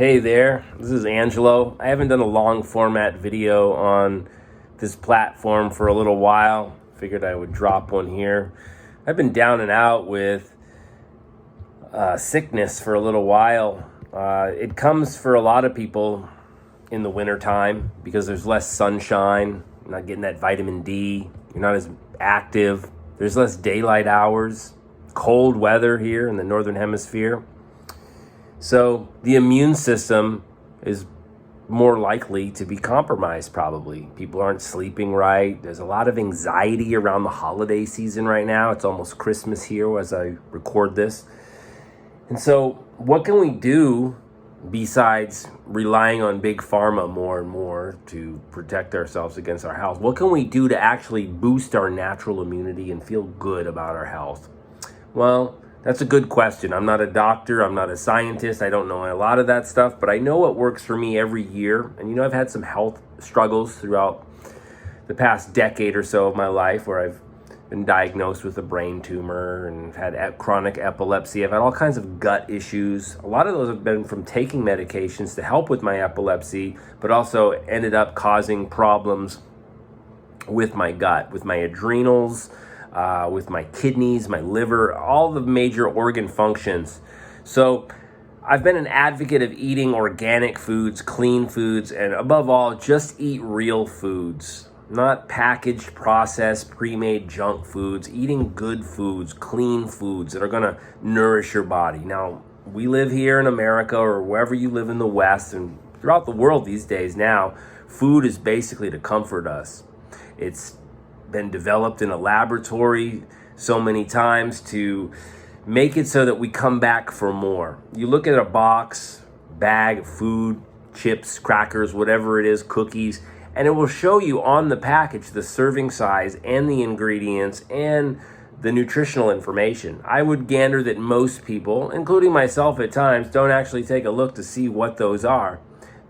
Hey there, this is Angelo. I haven't done a long format video on this platform for a little while. Figured I would drop one here. I've been down and out with sickness for a little while. It comes for a lot of people in the wintertime because there's less sunshine. You're not getting that vitamin D. You're not as active. There's less daylight hours. Cold weather here in the northern hemisphere. So the immune system is more likely to be compromised probably. People aren't sleeping right. There's a lot of anxiety around the holiday season right now. It's almost Christmas here as I record this. And so what can we do besides relying on big pharma more and more to protect ourselves against our health? What can we do to actually boost our natural immunity and feel good about our health? Well, that's a good question. I'm not a doctor. I'm not a scientist. I don't know a lot of that stuff, but I know what works for me every year. And I've had some health struggles throughout the past decade or so of my life where I've been diagnosed with a brain tumor and had chronic epilepsy. I've had all kinds of gut issues. A lot of those have been from taking medications to help with my epilepsy, but also ended up causing problems with my gut, with my adrenals, with my kidneys, my liver, all the major organ functions. So I've been an advocate of eating organic foods, clean foods, and above all, just eat real foods, not packaged, processed, pre-made junk foods, eating good foods, clean foods that are going to nourish your body. Now, we live here in America or wherever you live in the West and throughout the world these days now, food is basically to comfort us. It's been developed in a laboratory so many times to make it so that we come back for more. You look at a box, bag of food, chips, crackers, whatever it is, cookies, and it will show you on the package the serving size and the ingredients and the nutritional information. I would gander that most people, including myself at times, don't actually take a look to see what those are.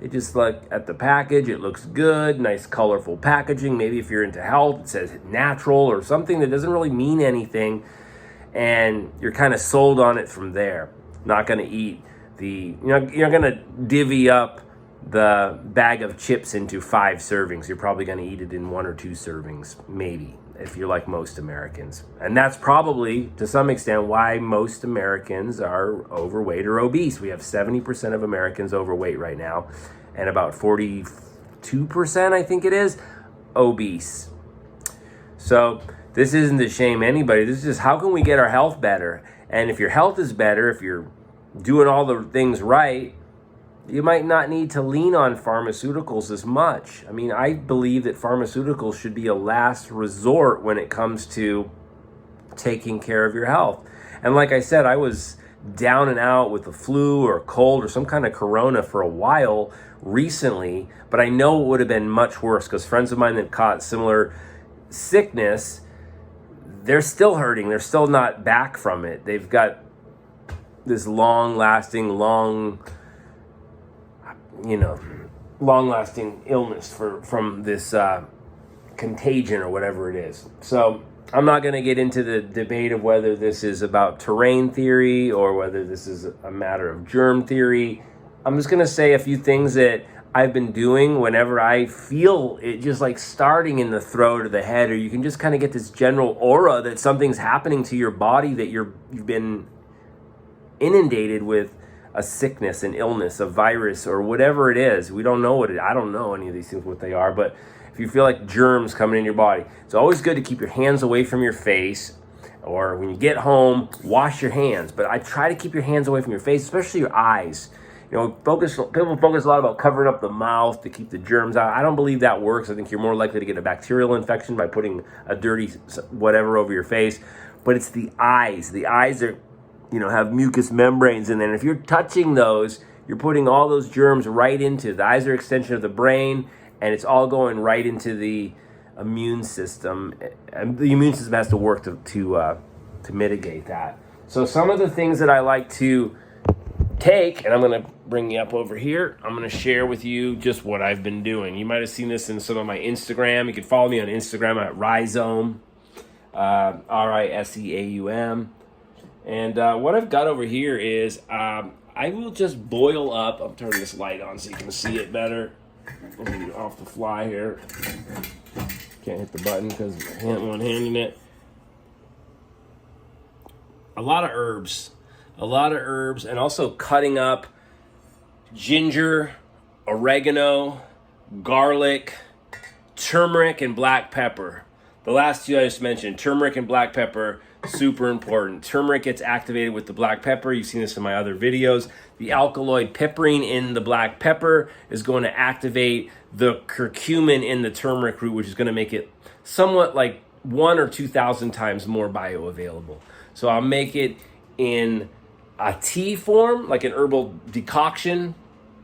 They just look at the package, it looks good, nice colorful packaging. Maybe if you're into health, it says natural or something that doesn't really mean anything, and you're kind of sold on it from there. Not gonna eat you're gonna divvy up the bag of chips into 5 servings. You're probably gonna eat it in 1 or 2 servings, maybe, if you're like most Americans. And that's probably, to some extent, why most Americans are overweight or obese. We have 70% of Americans overweight right now, and about 42%, I think it is, obese. So this isn't to shame anybody. This is just how can we get our health better? And if your health is better, if you're doing all the things right, you might not need to lean on pharmaceuticals as much. I mean, I believe that pharmaceuticals should be a last resort when it comes to taking care of your health. And like I said, I was down and out with the flu or cold or some kind of corona for a while recently, but I know it would have been much worse because friends of mine that caught similar sickness, they're still hurting. They're still not back from it. They've got this long-lasting illness from this contagion or whatever it is. So I'm not going to get into the debate of whether this is about terrain theory or whether this is a matter of germ theory. I'm just going to say a few things that I've been doing whenever I feel it just like starting in the throat or the head, or you can just kind of get this general aura that something's happening to your body, that you've been inundated with a sickness, an illness, a virus, or whatever it is. We don't know what it is. I don't know any of these things, what they are, but if you feel like germs coming in your body, it's always good to keep your hands away from your face, or when you get home, wash your hands. But I try to keep your hands away from your face, especially your eyes. People focus a lot about covering up the mouth to keep the germs out. I don't believe that works. I think you're more likely to get a bacterial infection by putting a dirty whatever over your face. But it's the eyes. The eyes are have mucous membranes in there. And if you're touching those, you're putting all those germs right into the eyes. Are an extension of the brain, and it's all going right into the immune system. And the immune system has to work to mitigate that. So some of the things that I like to take, and I'm going to bring you up over here, I'm going to share with you just what I've been doing. You might have seen this in some of my Instagram. You can follow me on Instagram at Rhizome, Riseaum. And what I've got over here is I will just boil up. I'm turning this light on so you can see it better. Off the fly here. Can't hit the button because I'm one-handing it. A lot of herbs, and also cutting up ginger, oregano, garlic, turmeric, and black pepper. The last two I just mentioned, turmeric and black pepper, super important. Turmeric gets activated with the black pepper. You've seen this in my other videos. The alkaloid piperine in the black pepper is going to activate the curcumin in the turmeric root, which is going to make it somewhat like 1,000 or 2,000 times more bioavailable. So I'll make it in a tea form, like an herbal decoction.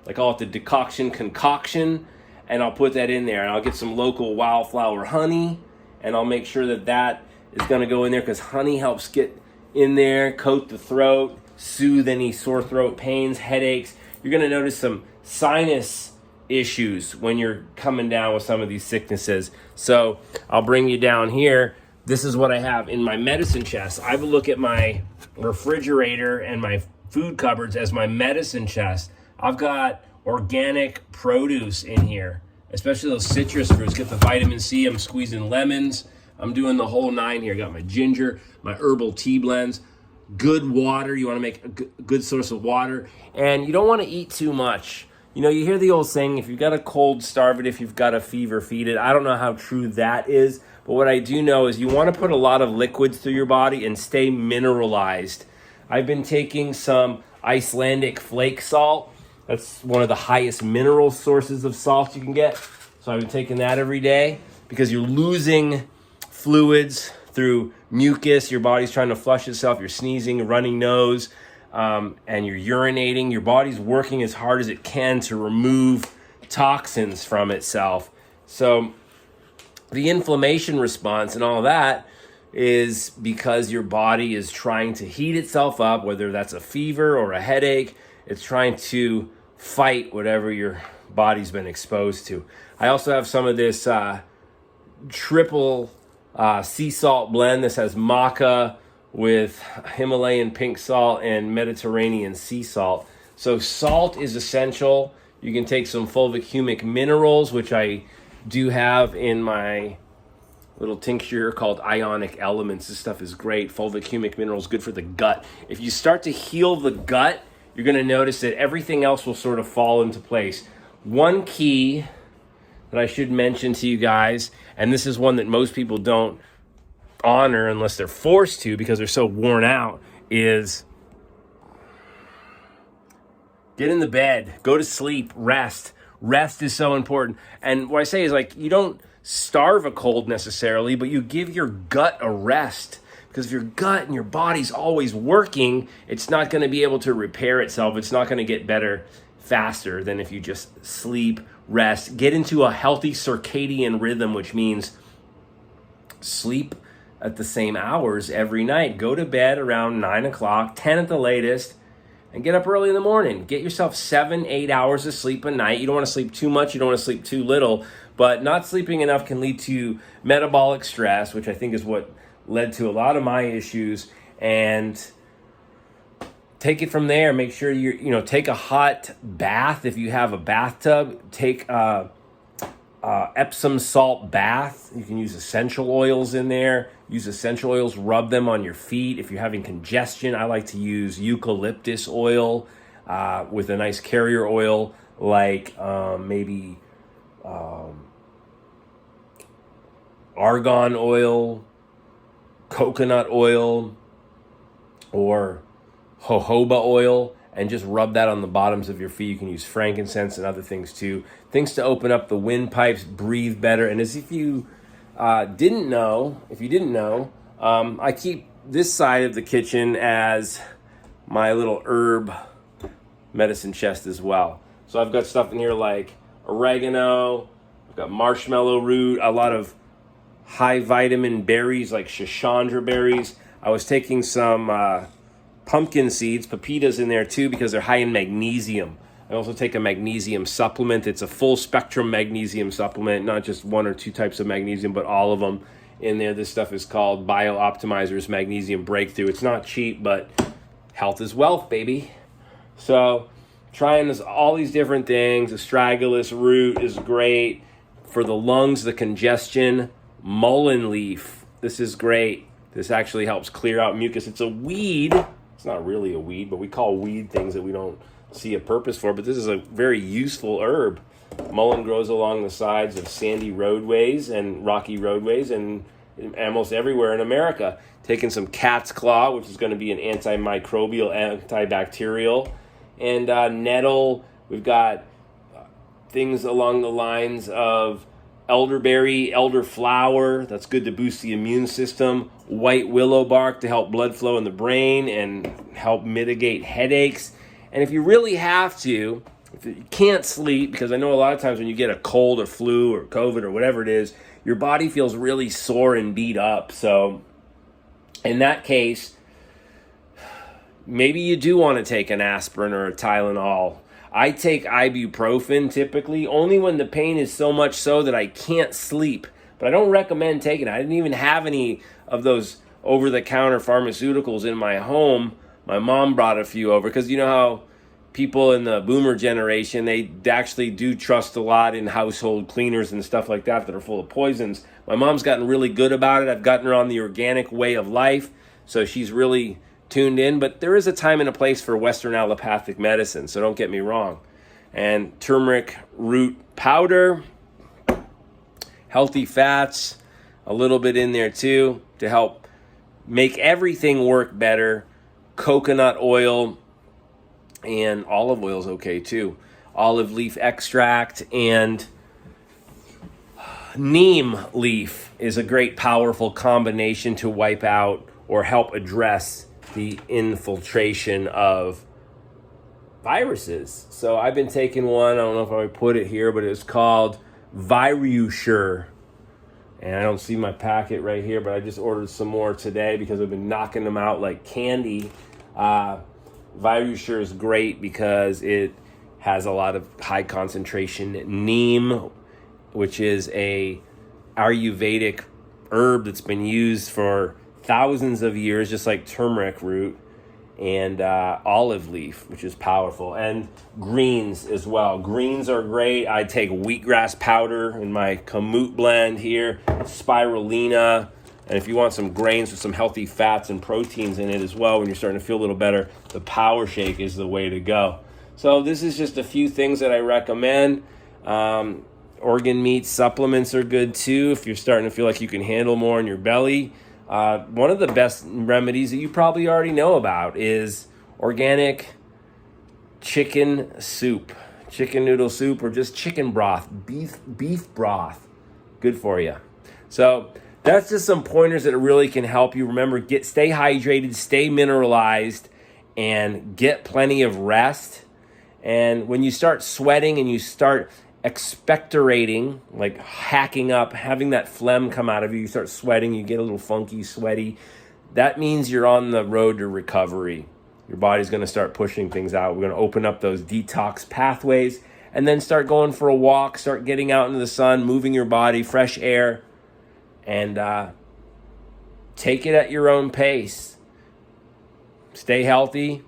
I call it the decoction concoction. And I'll put that in there. And I'll get some local wildflower honey. And I'll make sure that that is going to go in there because honey helps get in there, coat the throat, soothe any sore throat pains, headaches. You're going to notice some sinus issues when you're coming down with some of these sicknesses. So I'll bring you down here. This is what I have in my medicine chest. I would look at my refrigerator and my food cupboards as my medicine chest. I've got organic produce in here, especially those citrus fruits. Get the vitamin C. I'm squeezing lemons. I'm doing the whole nine here. Got my ginger, my herbal tea blends, good water. You want to make a good source of water. And you don't want to eat too much. You know, you hear the old saying, if you've got a cold, starve it. If you've got a fever, feed it. I don't know how true that is. But what I do know is you want to put a lot of liquids through your body and stay mineralized. I've been taking some Icelandic flake salt. That's one of the highest mineral sources of salt you can get. So I've been taking that every day because you're losing fluids through mucus. Your body's trying to flush itself. You're sneezing, running nose, and you're urinating. Your body's working as hard as it can to remove toxins from itself. So the inflammation response and all that is because your body is trying to heat itself up, whether that's a fever or a headache. It's trying to fight whatever your body's been exposed to. I also have some of this triple sea salt blend. This has maca with Himalayan pink salt and Mediterranean sea salt. So salt is essential. You can take some fulvic humic minerals, which I do have in my little tincture called Ionic Elements. This stuff is great. Fulvic humic minerals, good for the gut. If you start to heal the gut, you're going to notice that everything else will sort of fall into place. One key that I should mention to you guys, and this is one that most people don't honor unless they're forced to because they're so worn out, is get in the bed, go to sleep, rest. Rest is so important. And what I say is, like, you don't starve a cold necessarily, but you give your gut a rest. Because if your gut and your body's always working, it's not going to be able to repair itself. It's not going to get better faster than if you just sleep, rest, get into a healthy circadian rhythm, which means sleep at the same hours every night. Go to bed around 9 o'clock, 10 at the latest, and get up early in the morning. Get yourself 7-8 hours of sleep a night. You don't want to sleep too much. You don't want to sleep too little. But not sleeping enough can lead to metabolic stress, which I think is what led to a lot of my issues. And take it from there. Make sure take a hot bath if you have a bathtub. Take Epsom salt bath. You can use essential oils in there. Use essential oils, rub them on your feet. If you're having congestion, I like to use eucalyptus oil with a nice carrier oil like maybe argan oil, coconut oil, or jojoba oil, and just rub that on the bottoms of your feet. You can use frankincense and other things too. Things to open up the windpipes, breathe better. And as if you didn't know, I keep this side of the kitchen as my little herb medicine chest as well. So I've got stuff in here like oregano, I've got marshmallow root, a lot of high vitamin berries like Shashandra berries. I was taking some pumpkin seeds, pepitas in there too because they're high in magnesium. I also take a magnesium supplement. It's a full spectrum magnesium supplement, not just one or two types of magnesium, but all of them in there. This stuff is called BioOptimizer's Magnesium Breakthrough. It's not cheap, but health is wealth, baby. So trying all these different things. Astragalus root is great for the lungs, the congestion. Mullein leaf, this is great. This actually helps clear out mucus. It's a weed. It's not really a weed, but we call weed things that we don't see a purpose for. But this is a very useful herb. Mullein grows along the sides of sandy roadways and rocky roadways and almost everywhere in America. Taking some cat's claw, which is going to be an antimicrobial, antibacterial, and nettle. We've got things along the lines of elderberry, elderflower. That's good to boost the immune system. White willow bark to help blood flow in the brain and help mitigate headaches. And if you really have to, if you can't sleep, because I know a lot of times when you get a cold or flu or COVID or whatever it is, your body feels really sore and beat up. So in that case, maybe you do want to take an aspirin or a Tylenol. I take ibuprofen typically only when the pain is so much so that I can't sleep. But I don't recommend taking it. I didn't even have any of those over-the-counter pharmaceuticals in my home. My mom brought a few over because you know how people in the boomer generation, they actually do trust a lot in household cleaners and stuff like that are full of poisons. My mom's gotten really good about it. I've gotten her on the organic way of life, so she's really tuned in. But there is a time and a place for Western allopathic medicine, so don't get me wrong. And turmeric root powder, healthy fats, a little bit in there too to help make everything work better. Coconut oil and olive oil is okay too. Olive leaf extract and neem leaf is a great powerful combination to wipe out or help address the infiltration of viruses. So I've been taking one, I don't know if I would put it here, but it's called Virusure. And I don't see my packet right here, but I just ordered some more today because I've been knocking them out like candy. Virusure is great because it has a lot of high concentration neem, which is a Ayurvedic herb that's been used for thousands of years, just like turmeric root, and olive leaf, which is powerful, and greens as well. Greens are great. I take wheatgrass powder in my kamut blend here, spirulina, and if you want some grains with some healthy fats and proteins in it as well, when you're starting to feel a little better, the Power Shake is the way to go. So this is just a few things that I recommend. Organ meat supplements are good too if you're starting to feel like you can handle more in your belly. One of the best remedies that you probably already know about is organic chicken soup, chicken noodle soup, or just chicken broth, beef broth. Good for you. So that's just some pointers that really can help you. Remember, stay hydrated, stay mineralized, and get plenty of rest. And when you start sweating and you start expectorating, like hacking up, having that phlegm come out of you, you start sweating, you get a little funky, sweaty, that means you're on the road to recovery. Your body's going to start pushing things out. We're going to open up those detox pathways and then start going for a walk, start getting out into the sun, moving your body, fresh air, and take it at your own pace. Stay healthy.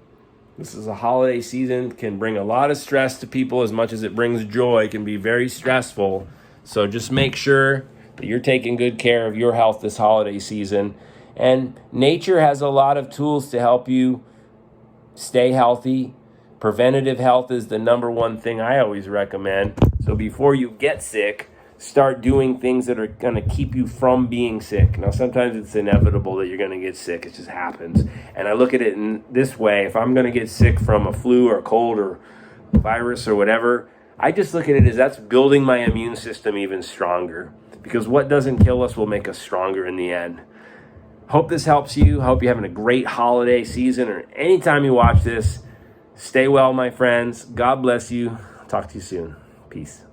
This is a holiday season, can bring a lot of stress to people as much as it brings joy. It can be very stressful. So just make sure that you're taking good care of your health this holiday season. And nature has a lot of tools to help you stay healthy. Preventative health is the number one thing I always recommend. So before you get sick, start doing things that are going to keep you from being sick. Now, sometimes it's inevitable that you're going to get sick. It just happens. And I look at it in this way. If I'm going to get sick from a flu or a cold or virus or whatever, I just look at it as that's building my immune system even stronger. Because what doesn't kill us will make us stronger in the end. Hope this helps you. Hope you're having a great holiday season, or anytime you watch this. Stay well, my friends. God bless you. Talk to you soon. Peace.